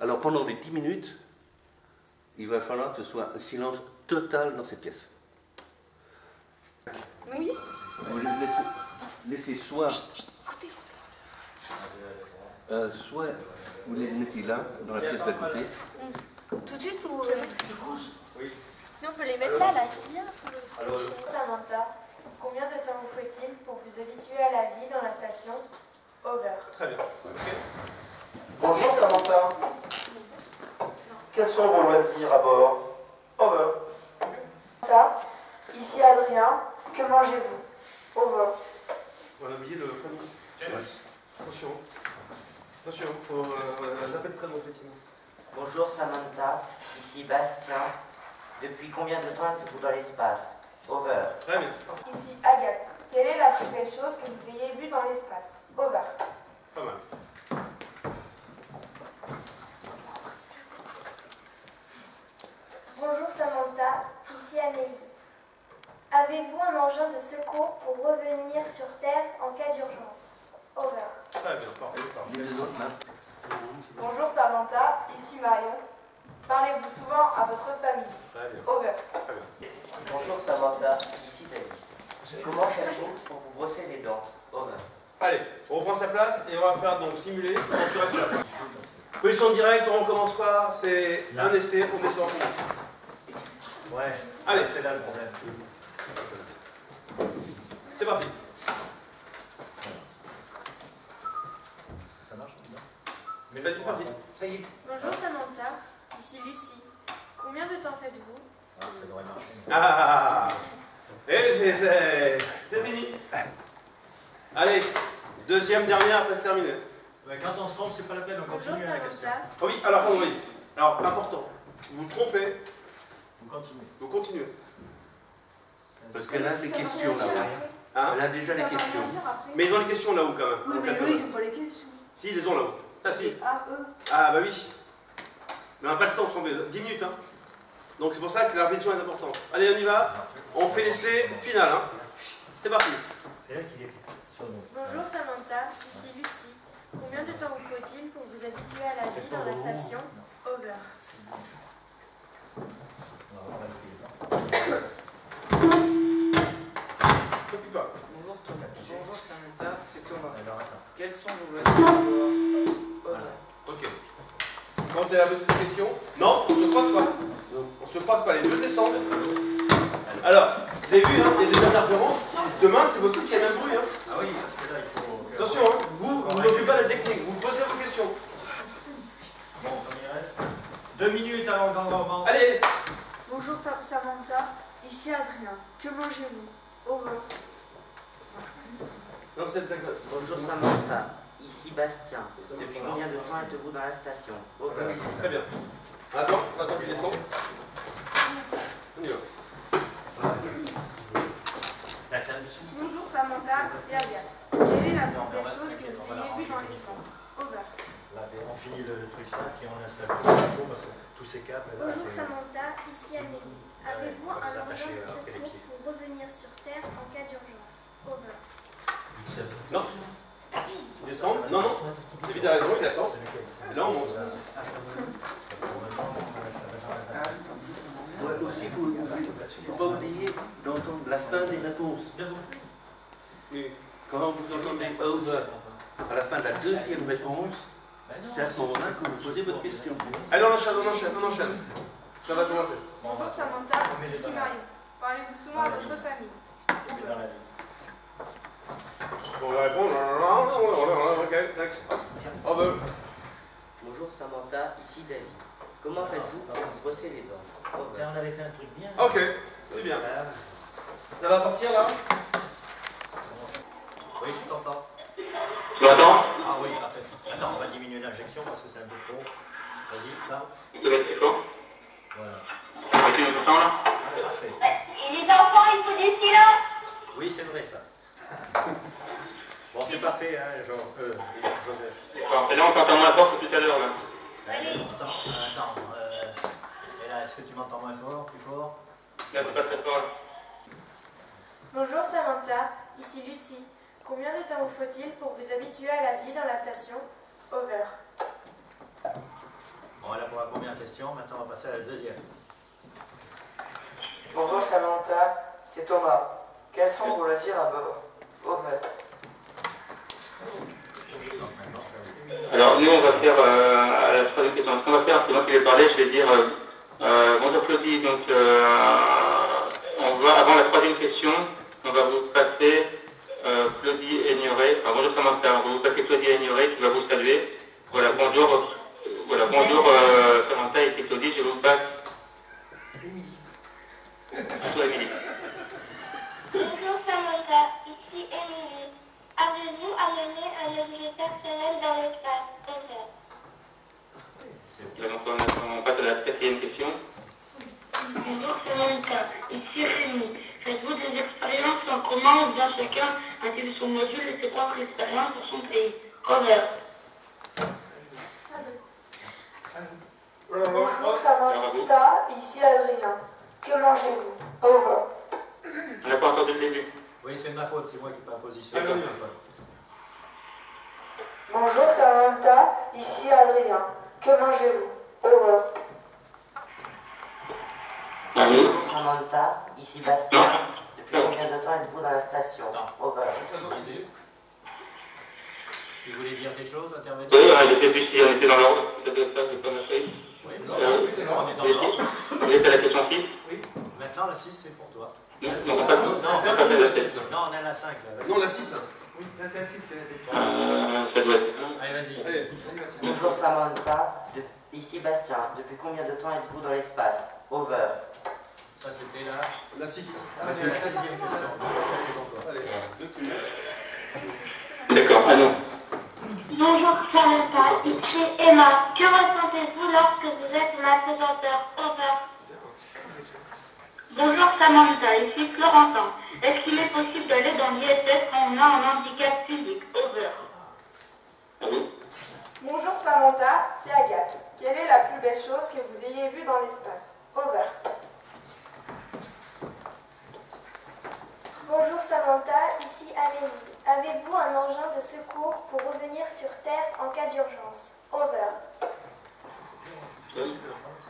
Alors pendant les 10 minutes, il va falloir que ce soit un silence total dans cette pièce. Oui. Vous les laissez soit vous les mettez là, dans la pièce d'à côté. Tout de suite, vous... Oui. Sinon, on peut les mettre là, c'est bien. Alors, Samantha, combien de temps vous faut-il pour vous habituer à la vie dans la station? Over. Très bien. Okay. Bonjour Samantha. Quels sont vos loisirs à bord? Over. Samantha, ici Adrien, que mangez-vous? Over. On a oublié le prénom. Ouais. Attention. Attention, il faut zapper le prénom, effectivement. Bonjour Samantha, ici Bastien. Depuis combien de temps êtes-vous dans l'espace? Over. Très bien. Ici Agathe. Quelle est la plus belle chose que vous ayez vue dans l'espace? Over. Pas mal. Bonjour Samantha, ici Amélie. Avez-vous un engin de secours pour revenir sur Terre en cas d'urgence? Over. Très bien, parfait. Les deux autres là. Bonjour Samantha, ici Marion. Parlez-vous souvent à votre famille? Très bien. Over. Très bien. Bonjour Samantha, ici David. Comment faites-vous pour vous brosser les dents? Over. Allez, on reprend sa place et on va faire donc simuler quand tu restes là. Position directe, on recommence pas, c'est un essai, on descend. Ouais, allez, c'est là le problème. C'est parti. Ça marche? Mais vas-y, c'est parti. Ça y est. Bonjour Samantha, ici Lucie. Combien de temps faites-vous? Ah, ça devrait marcher. Ah, et c'est fini. Allez, deuxième, dernière, après c'est terminé. Ouais, quand on se trompe, c'est pas la peine, on Bonjour continue à la question. Samantha. Oh oui, alors pardon, oui. Alors, important, vous vous trompez, Vous continuez. vous continuez. Parce qu'elle a des questions là. Hein? Elle a déjà les questions. Mais ils ont les questions là-haut quand même. Oui, Donc, mais attends. eux, ils n'ont pas les questions. Si, ils les ont là-haut. Ah si. Ah, eux. Ah bah oui. Mais on n'a pas le temps de tromper. 10 minutes, hein. Donc c'est pour ça que la répétition est importante. Allez, on y va. On fait l'essai final, hein. C'est parti. C'est là qu'il est sur nous. Bonjour Samantha, ici Lucie. Combien de temps vous faut-il pour vous habituer à la vie dans la station? Over. On va essayer. Copie pas. Bonjour Thomas. Bonjour Samantha, c'est Thomas. Alors attends. Quels sont vos loisirs à bord? Over. Ok. Quand vous avez posé cette question, non, on se croise pas. On se croise pas, les deux descendent. Alors, vous avez vu, hein, il y a des interférences. Demain, c'est possible qu'il y ait le même bruit. Hein. Ah oui, parce que là, il faut... Attention, hein, vous n'occupez pas la technique, vous posez vos questions. Bon, comme il reste 2 minutes avant qu'on commence. Allez. Bonjour Samantha, ici Adrien. Que mangez-vous? Over. Non, c'est d'accord. Bonjour Samantha, ici Bastien. Depuis combien de temps êtes-vous dans la station? Over. Très bien. Attends qu'il descende. On y va. Bonjour Samantha, c'est Agathe. Quelle est la plus belle chose que vous ayez vue dans l'espace? Over. Là, on finit le truc 5 et on installe tout l'info parce que tous ces câbles là, Bonjour c'est... Samantha, ici Amélie. Avez-vous on va un les engin attacher de après les secours pieds. pour revenir sur Terre en cas d'urgence? Over. Non. Descend. Non, non. David a raison, il attend. C'est lequel, ça? Et là, on monte. Ouais, aussi, il ne faut pas oublier d'entendre la fin des réponses. Oui. Quand vous entendez over à la fin de la deuxième réponse, c'est à ce moment-là que vous posez votre question. Allez, on enchaîne. Ça va commencer. Bonjour Samantha, ici Marion. Parlez-vous souvent à votre famille? Dans la vie. Bon, on va répondre. Ok, thanks. Over. Bonjour Samantha, ici David. Comment faites-vous pour vous brosser les dents? Over. Là, on avait fait un truc bien. Ok, c'est bien. Ça va partir là? Oui, je t'entends. Tu m'entends? Ah oui, parfait. Attends, on va diminuer l'injection parce que c'est un peu trop. Vas-y, là. Ça va être fort. Voilà. Ça va être tout le temps là? Ah, parfait. Et les enfants, il faut des silences! Oui, c'est vrai ça. Bon, c'est parfait, hein, Joseph. D'accord. Et là on t'entend moins fort que tout à l'heure là. Attends. Et là, est-ce que tu m'entends moins fort, plus fort? Là c'est pas très fort là. Bonjour Samantha, ici Lucie. Combien de temps vous faut-il pour vous habituer à la vie dans la station? Over. Voilà pour la première question. Maintenant, on va passer à la deuxième. Bonjour Samantha, c'est Thomas. Quels sont vos loisirs à bord? Over. Alors, nous, on va faire à la troisième question. Ce qu'on va faire, c'est moi qui vais parler, je vais dire bonjour Claudie. Donc, on va, avant la troisième question, on va vous passer Claudie Ignoré. Enfin, bonjour Samantha, on va vous passer Claudie Ignoré qui va vous saluer. Voilà, bonjour. Voilà, bonjour Samantha et Claudie, je vous passe. Bonjour Émilie. Bonjour Samantha, ici Émilie. Avez-vous amené un objet personnel dans l'espace? Over. On passe à la quatrième question. Bonjour Samantha, ici Rémi. Faites-vous des expériences en commun ou bien chacun a-t-il son module et ses propres expériences pour son pays? Over. Bonjour Samantha, ici Adrien. Que mangez-vous? Over. On n'a pas entendu le début. Oui, c'est de ma faute, c'est moi qui n'ai pas positionné. Bonjour Samantha, ici Adrien. Que mangez-vous? Over. Bonjour Samantha, ici Bastien. Depuis combien de temps êtes-vous dans la station? Over. Tu voulais dire quelque chose, intervenir? Oui, je ne sais plus si on était dans l'ordre. Peut-être ça, c'est pas ma feuille. Oui, c'est bon, on est dans l'ordre. Oui, c'est la question 6. Oui. Maintenant, la 6, c'est pour toi. Non, Non, on est à la 5. Là. Non, la 6. Oui, c'est la 6 ça doit être. Allez, vas-y. Allez. Bonjour Samantha, ici Bastien. Depuis combien de temps êtes-vous dans l'espace? Over. Ça, c'était là. La 6. Ça, c'est la 6e question. Ça, c'est pour toi. Allez, D'accord, allons. Bonjour Samantha, ici Emma. Que ressentez-vous lorsque vous êtes en apesanteur? Over. Bonjour Samantha, ici Florentin. Est-ce qu'il est possible d'aller dans l'ISS quand on a un handicap physique? Over. Bonjour Samantha, c'est Agathe. Quelle est la plus belle chose que vous ayez vue dans l'espace? Over. Bonjour Samantha, ici Amélie. Avez-vous un engin de secours pour revenir sur Terre en cas d'urgence? Over.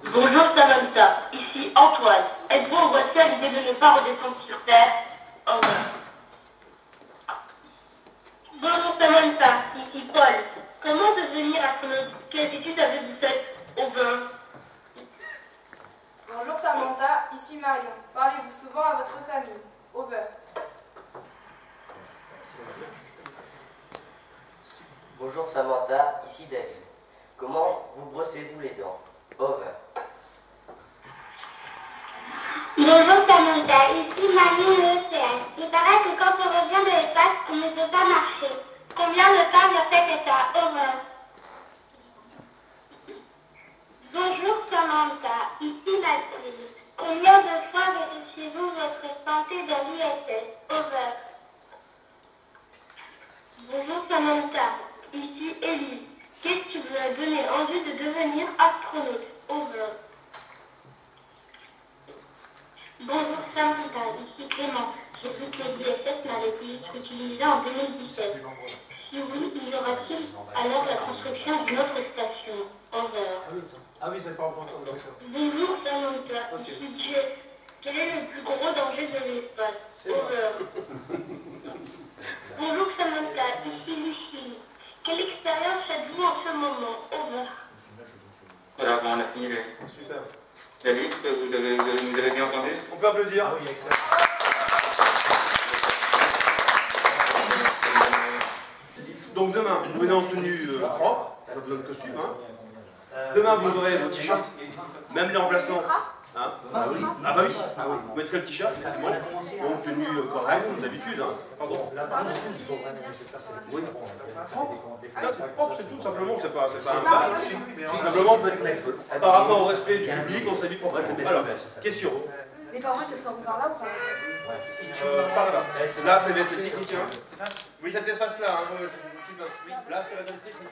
Bonjour Samantha, ici Antoine. Êtes-vous angoissé à l'idée de ne pas redescendre sur Terre? Over. Bonjour Samantha, ici Paul. Comment devenir astronaute? Quelles études avez-vous faites? Over. Bonjour Samantha, ici Marion. Parlez-vous souvent à votre famille? Over. Bonjour Samantha, ici David. Comment vous brossez-vous les dents? Over. Bonjour Samantha, ici Marie de l'océan. Il paraît que quand on revient de l'espace, on ne peut pas marcher. Combien de temps dure cet état? Over. Bonjour Samantha, ici Mathilde. Combien de fois vérifiez-vous votre santé dans l'ISS? Over. Bonjour Samantha, ici Ellie. Qu'est-ce qui vous a donné envie de devenir astronaute? Over. Bonjour Samantha, ici Clément. J'ai vu que l'ISS n'avait été utilisé en 2017. Si oui, y aura-t-il alors la construction d'une autre station? Over. Ah oui, c'est pas important. Bonjour Samantha, ici Jay. Quel est le plus gros danger de l'espace? Over. Bonjour Samantha, ici Lucie. Quelle expérience faites-vous en ce moment? Over. Voilà, bon, on a fini les. Super. La liste, vous avez bien entendu? On peut applaudir. Ah oui, excellent. Donc demain, vous venez en tenue propre, pas besoin de costume. Hein. Demain, vous aurez vos t-shirts, même les remplaçants. Hein. Ah oui. Ah bah oui. Vous mettrez le t-shirt, effectivement. Bon, tenue correcte, comme d'habitude. Hein. Pardon. Oui. Propre, c'est tout simplement. C'est pas un badge. Simplement, par rapport au respect du public, on s'habille pour. Alors, question. Les parents, ils sont par là ou ça? Par là. Là, ça va être les techniciens. Oui, cet espace-là. Hein, là, c'est la zone technique.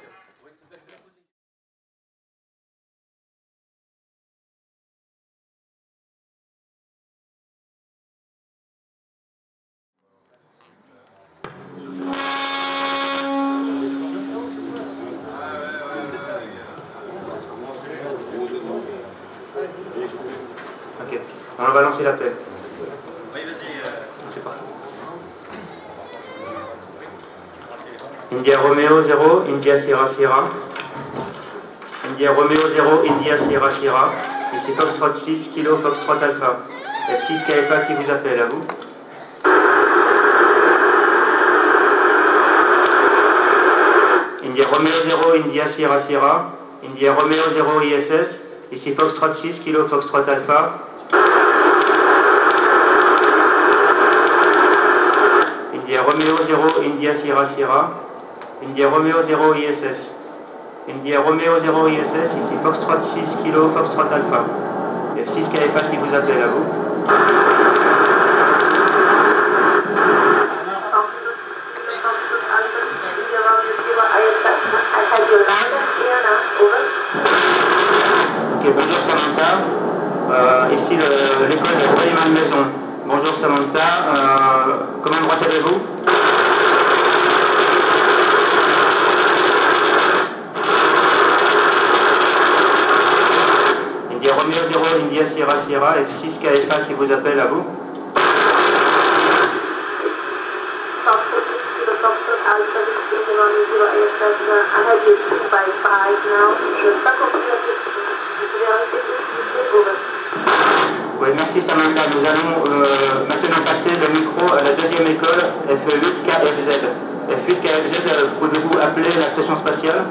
On va lancer l'appel. Oui, vas-y. C'est parti. India Romeo 0, India Sierra Sierra. India Romeo 0, India Sierra Sierra. Ici Foxtrot 6, Kilo Foxtrot Alpha. F6 KFA qui vous appelle, à vous. India Romeo 0, India Sierra Sierra. India Romeo 0 ISS. Ici Foxtrot 6, Kilo Foxtrot Alpha. India Romeo 0, India Sierra Sierra. India Romeo 0 ISS. India Romeo 0 ISS, ici Foxtrot 6, Kilo Foxtrot Alpha. F6 KFA qui vous appelle, à vous. Ok, bonjour Samantha. Ici l'école de Royman Maison. Bonjour Samantha. Comment me recevez-vous? India Romeo 0, India Sierra Sierra, F6 KFA qui vous appelle, à vous. Oui, merci Samantha. Nous allons maintenant passer le micro à la deuxième école, F8KFZ. F8KFZ, pouvez-vous appeler la station spatiale?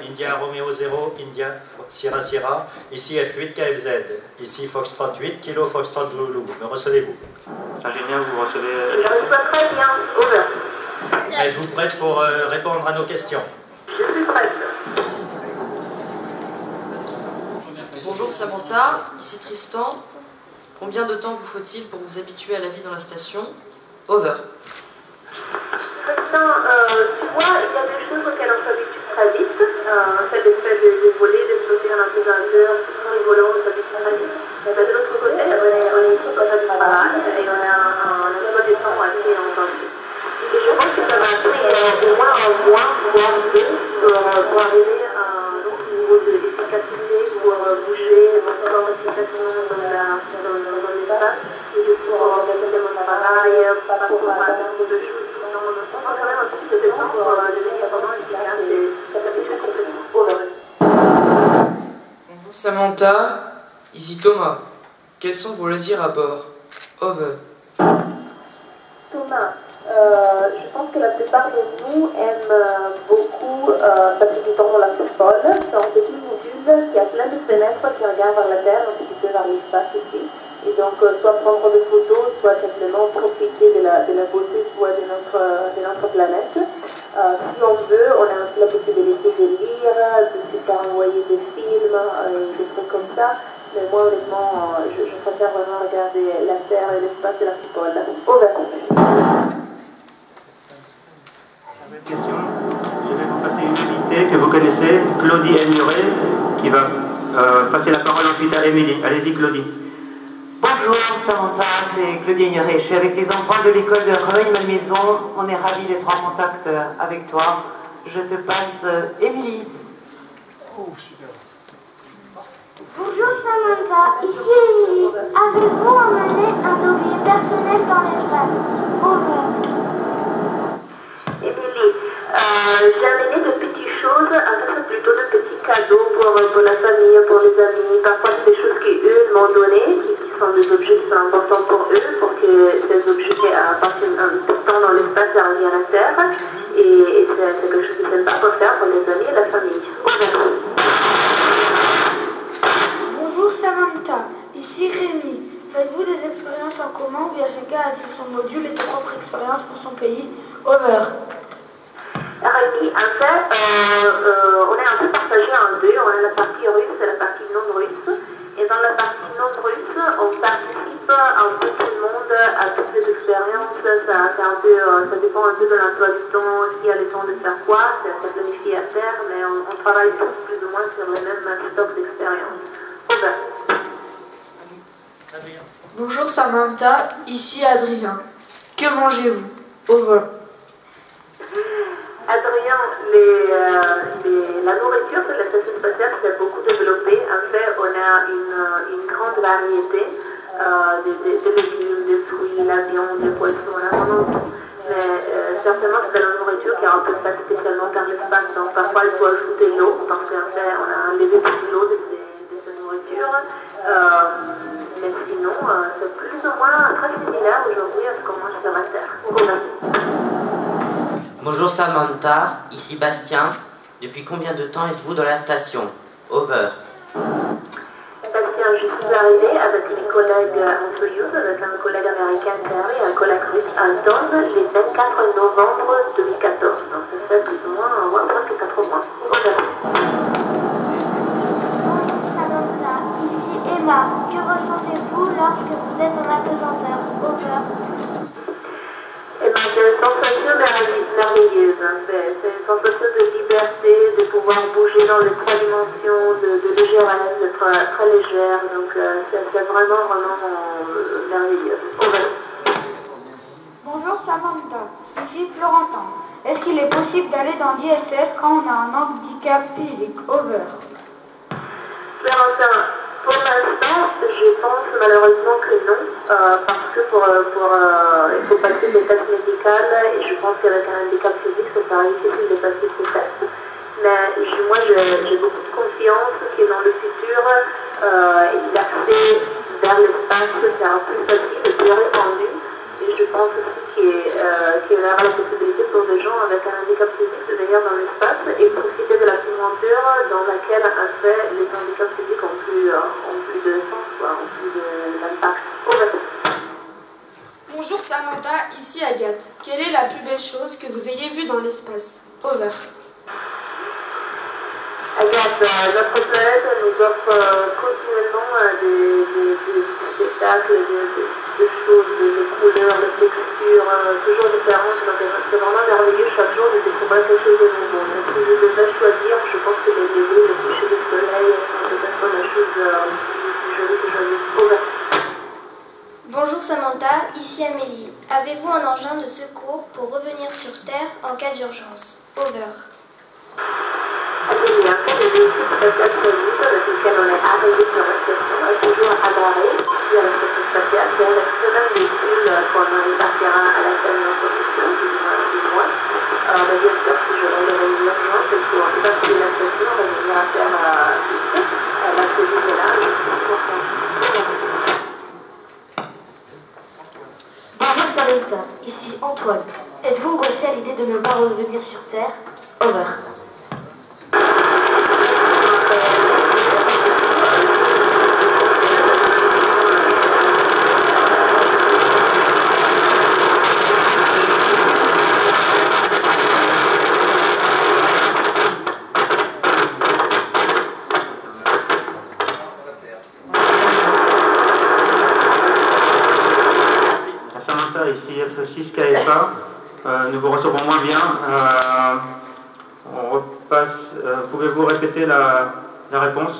India Romeo 0, India Sierra Sierra, ici F8 KFZ, ici Foxtrot 8, Kilo Foxtrot Zulu. Me recevez-vous? Ingénieur, vous recevez... Je reçois très bien, over. Êtes-vous prête pour répondre à nos questions? Je suis prête. Bonjour Samantha, ici Tristan. Combien de temps vous faut-il pour vous habituer à la vie dans la station? Over. Tristan, tu vois, il y a des choses auxquelles on s'habitue très vite. Le fait de voler, de sauter en apesanteur, tout en volant, on s'habitue très vite. Mais de l'autre côté, on est ici quand on travaille et on a un emploi du temps assez intensif. Et je pense que ça m'a pris au moins un mois, voire deux, pour arriver à un autre niveau d'efficacité, pour bouger mon corps efficacement dans l'espace, et pour organiser mon travail, pour faire beaucoup de choses. On prend quand même un petit peu de temps pour devenir vraiment efficace et ça m'habitue complètement. Over. Bonjour Samantha, ici Thomas. Quels sont vos loisirs à bord? Over. Thomas, je pense que la plupart de nous aiment beaucoup passer du temps dans la coupole. C'est un petit module qui a plein de fenêtres qui regardent vers la Terre, un petit peu vers l'espace ici. Et donc, soit prendre des photos, soit simplement profiter de la beauté de notre planète. Si on veut, on a aussi la possibilité de lire, de se faire envoyer des films, des trucs comme ça. Mais moi, honnêtement, je préfère vraiment regarder la Terre et l'espace de la coupole. Over. Question. Je vais vous passer une invitée que vous connaissez, Claudie Elmuré, qui va passer la parole ensuite à Émilie. Allez-y Claudie. Bonjour Samantha, c'est Claudie Ignoré. Je suis avec les enfants de l'école de Rueil-Malmaison. On est ravis d'être en contact avec toi. Je te passe Émilie. Oh, super. Bonjour Samantha, ici Émilie. Avez-vous emmené un objet personnel dans l'espace? Over. Émilie, j'ai amené de petites choses, en fait c'est plutôt de petits cadeaux pour la famille, pour les amis. Parfois c'est des choses qu'eux m'ont données, qui sont des objets qui sont importants pour eux, pour que ces objets appartiennent important dans l'espace et reviennent à la Terre. Et c'est quelque chose qui est sympa pour faire pour les amis et la famille. Bonjour Samantha, ici Rémi. Faites-vous des expériences en commun ou bien chacun a son module et sa propre expérience pour son pays? Over. Rémi, en fait, on est un peu partagé en deux. On a la partie russe et la partie non russe. Et dans la partie non russe, on participe un peu tout le monde à toutes les expériences. Ça dépend un peu de l'emploi du temps, s'il y a le temps de faire quoi, c'est planifié à faire, mais on travaille tous plus ou moins sur les mêmes stocks d'expériences. Over. Bonjour Samantha, ici Adrien. Que mangez-vous? Over. Adrien, la nourriture de la station spatiale s'est beaucoup développée. En fait, on a une grande variété de légumes, de fruits, la viande, des poissons, on a vraiment tout. Mais certainement, c'est de la nourriture qui ne peut pas spécialement dans l'espace. Donc, parfois, il faut ajouter l'eau, parce qu'en fait, on a enlevé beaucoup l'eau de cette nourriture. Mais sinon, c'est plus ou moins très similaire aujourd'hui à ce qu'on mange sur la Terre. Bonjour Samantha, ici Bastien. Depuis combien de temps êtes-vous dans la station? Over. Bastien, je suis arrivé avec mes collègues en Soyouz, avec un collègue américain Terry et un collègue russe Anton, le 24 novembre 2014. Donc ça fait plus ou moins presque 4 mois. Over. Samantha, ici Emma. Que ressentez-vous lorsque vous êtes dans la pesanteur? Over. Eh bien, c'est une sensation merveilleuse. Hein. C'est une sensation de liberté, de pouvoir bouger dans les 3 dimensions, de légèreté, d'être très légère. Donc, c'est vraiment merveilleux. Bonjour Samantha, ici Florentin. Est-ce qu'il est possible d'aller dans l'ISS quand on a un handicap physique? Over. Florentin, pour l'instant, je pense malheureusement que non, parce que il faut passer des tests médicaux et je pense qu'avec un handicap physique, ça sera difficile de passer ces tests. Mais moi, j'ai beaucoup de confiance que dans le futur, l'accès vers l'espace sera plus facile et plus répandu. Et je pense aussi qu'il y aura la possibilité pour des gens avec un handicap physique de venir dans l'espace et profiter de la aventure dans laquelle, en fait, les handicaps physiques ont plus de sens, ont plus d'impact. Bonjour Samantha, ici Agathe. Quelle est la plus belle chose que vous ayez vue dans l'espace? Over. Agathe, notre planète nous offre continuellement des spectacles, des choses, des couleurs, des textures, toujours différentes. Donc c'est vraiment merveilleux chaque jour de découvrir quelque chose de nouveau. Donc si je devais choisir, je pense que les lever, le coucher du soleil sont peut-être la chose plus jolie que j'ai vue. Bonjour Samantha, ici Amélie. Avez-vous un engin de secours pour revenir sur Terre en cas d'urgence? Over. Amélie, en fait, le véhicule spatial Soyouz avec lequel on est arrivé sur la station est toujours agarré ici à la station spatiale. C'est le même véhicule qu'on partira à la salle de construction du mois. Mais bien sûr, si je réveille l'urgence, il faut basculer la station, on va venir à faire la Soyouz est là. Bonjour Samantha, ici Antoine. Êtes-vous angoissé à l'idée de ne pas revenir sur Terre? Over. Samantha, ici F6 KFA. Nous vous recevons moins bien. On repasse. Pouvez-vous répéter la réponse?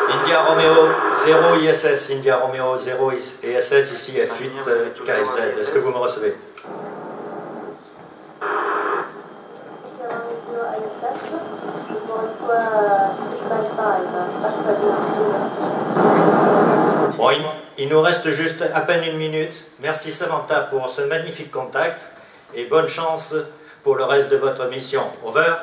India Romeo 0 ISS, India Romeo 0 ISS, ici F8 KFZ. Est-ce que vous me recevez? Bon, il nous reste juste à peine 1 minute. Merci Samantha pour ce magnifique contact et bonne chance pour le reste de votre mission. Over.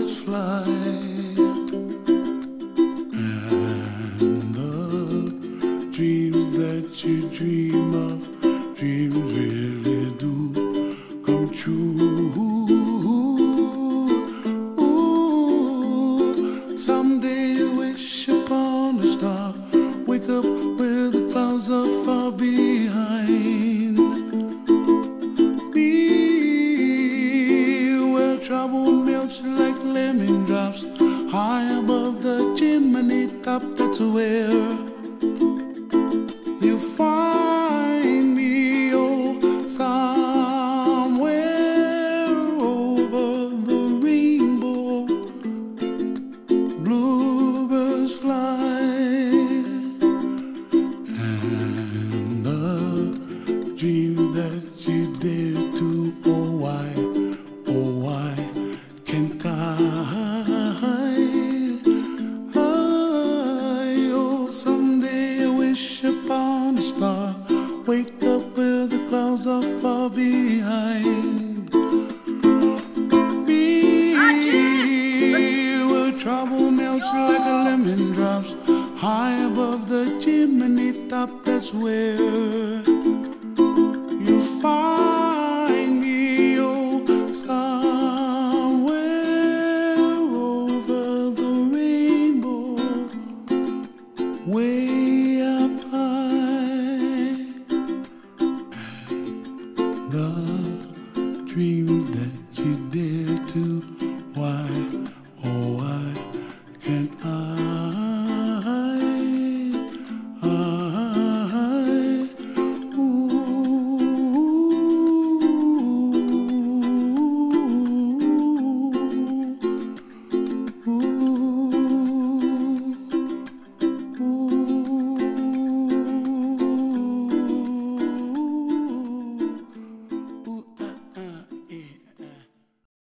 bluebirds fly, and the dreams that you dream of, dreams really do come true. Ooh, someday you wish upon a star, wake up where the clouds are far behind. Be where trouble melts like lemon drops, high above the chimney top. That's where you find me, oh, somewhere over the rainbow. Bluebirds fly, and the dreams that you dare to, oh why can't I? Oh, someday I wish upon a star, wake up where the clouds are far behind. Be where trouble melts like a lemon drops, high above the chimney top. That's where you find me, oh, somewhere over the rainbow, way up high. And the dreams that you dare to, why